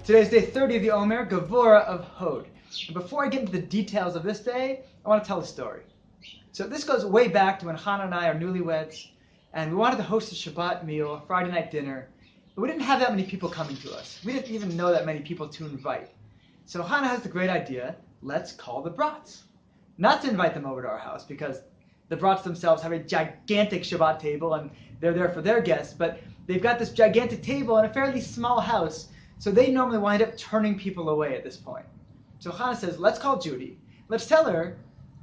Today's day 30 of the Omer, Gevurah of Hod. And before I get into the details of this day, I want to tell a story. So this goes way back to when Hannah and I are newlyweds, and we wanted to host a Shabbat meal, a Friday night dinner, but we didn't have that many people coming to us. We didn't even know that many people to invite. So Hannah has the great idea, let's call the brats. Not to invite them over to our house, because the brats themselves have a gigantic Shabbat table, and they're there for their guests, but they've got this gigantic table in a fairly small house, so they normally wind up turning people away at this point. So Hannah says, let's call Judy. Let's tell her,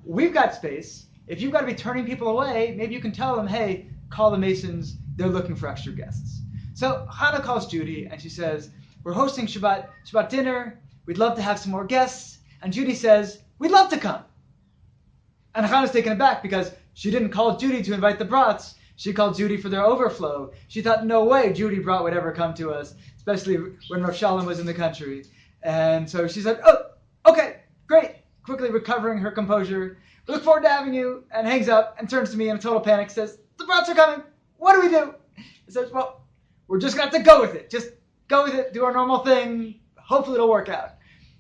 we've got space. If you've got to be turning people away, maybe you can tell them, hey, call the Masons. They're looking for extra guests. So Hannah calls Judy, and she says, we're hosting Shabbat dinner. We'd love to have some more guests. And Judy says, we'd love to come. And Hannah's taken aback because she didn't call Judy to invite the brats. She called Judy for their overflow. She thought, no way Judy brat would ever come to us, especially when Rav Shalom was in the country. And so she said, oh, okay, great. Quickly recovering her composure. We look forward to having you, and hangs up and turns to me in a total panic, says, the brats are coming. What do we do? I says, well, we're just going to have to go with it. Just go with it, do our normal thing. Hopefully it'll work out.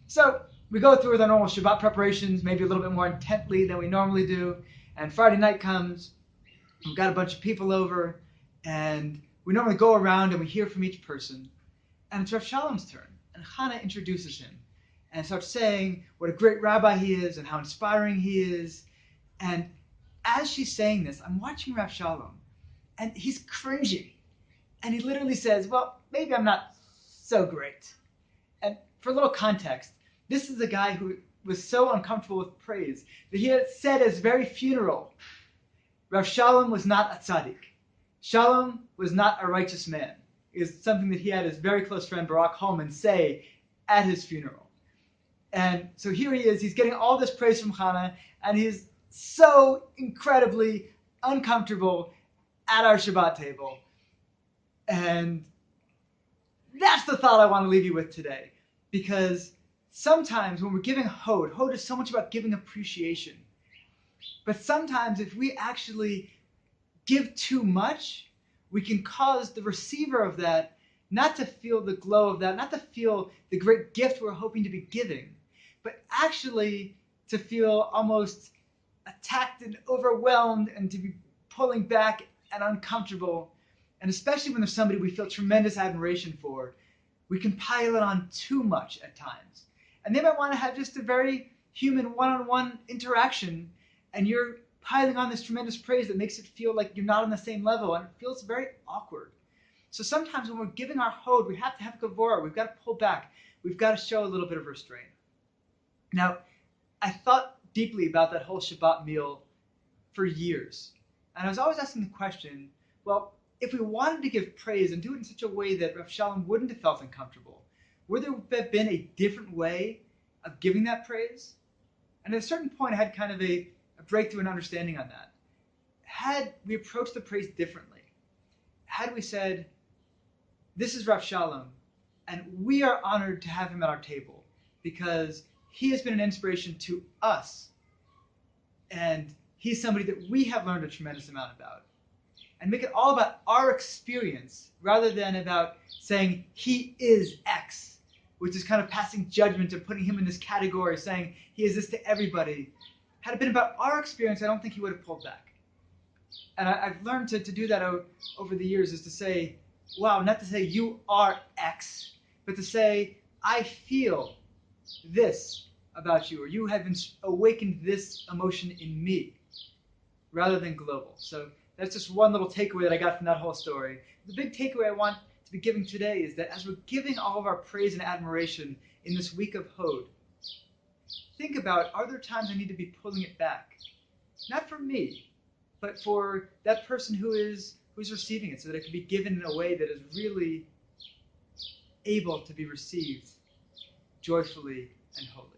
So we go through with our normal Shabbat preparations, maybe a little bit more intently than we normally do. And Friday night comes. We've got a bunch of people over, and we normally go around and we hear from each person. And it's Rav Shalom's turn, and Hannah introduces him and starts saying what a great rabbi he is and how inspiring he is. And as she's saying this, I'm watching Rav Shalom, and he's cringing. And he literally says, well, maybe I'm not so great. And for a little context, this is a guy who was so uncomfortable with praise that he had said at his very funeral, Rav Shalom was not a tzaddik. Shalom was not a righteous man. It is something that he had his very close friend Barak Holman say at his funeral. And so here he is, he's getting all this praise from Hannah, and he's so incredibly uncomfortable at our Shabbat table. And that's the thought I want to leave you with today. Because sometimes when we're giving Hod is so much about giving appreciation. But sometimes if we actually give too much, we can cause the receiver of that not to feel the glow of that, not to feel the great gift we're hoping to be giving, but actually to feel almost attacked and overwhelmed and to be pulling back and uncomfortable. And especially when there's somebody we feel tremendous admiration for, we can pile it on too much at times. And they might want to have just a very human one-on-one interaction, and you're piling on this tremendous praise that makes it feel like you're not on the same level, and it feels very awkward. So sometimes when we're giving our Hod, we have to have Gevurah. We've got to pull back. We've got to show a little bit of restraint. Now, I thought deeply about that whole Shabbat meal for years. And I was always asking the question, well, if we wanted to give praise and do it in such a way that Rav Shalom wouldn't have felt uncomfortable, would there have been a different way of giving that praise? And at a certain point, I had kind of a breakthrough and understanding on that. Had we approached the praise differently, had we said, this is Rav Shalom, and we are honored to have him at our table because he has been an inspiration to us, and he's somebody that we have learned a tremendous amount about. And make it all about our experience rather than about saying he is X, which is kind of passing judgment and putting him in this category, saying he is this to everybody. Had it been about our experience, I don't think he would have pulled back. And I've learned to do that over the years, is to say, wow, not to say you are X, but to say, I feel this about you, or you have awakened this emotion in me, rather than global. So that's just one little takeaway that I got from that whole story. The big takeaway I want to be giving today is that as we're giving all of our praise and admiration in this week of Hod, think about, are there times I need to be pulling it back? Not for me, but for that person who's receiving it, so that it can be given in a way that is really able to be received joyfully and wholly.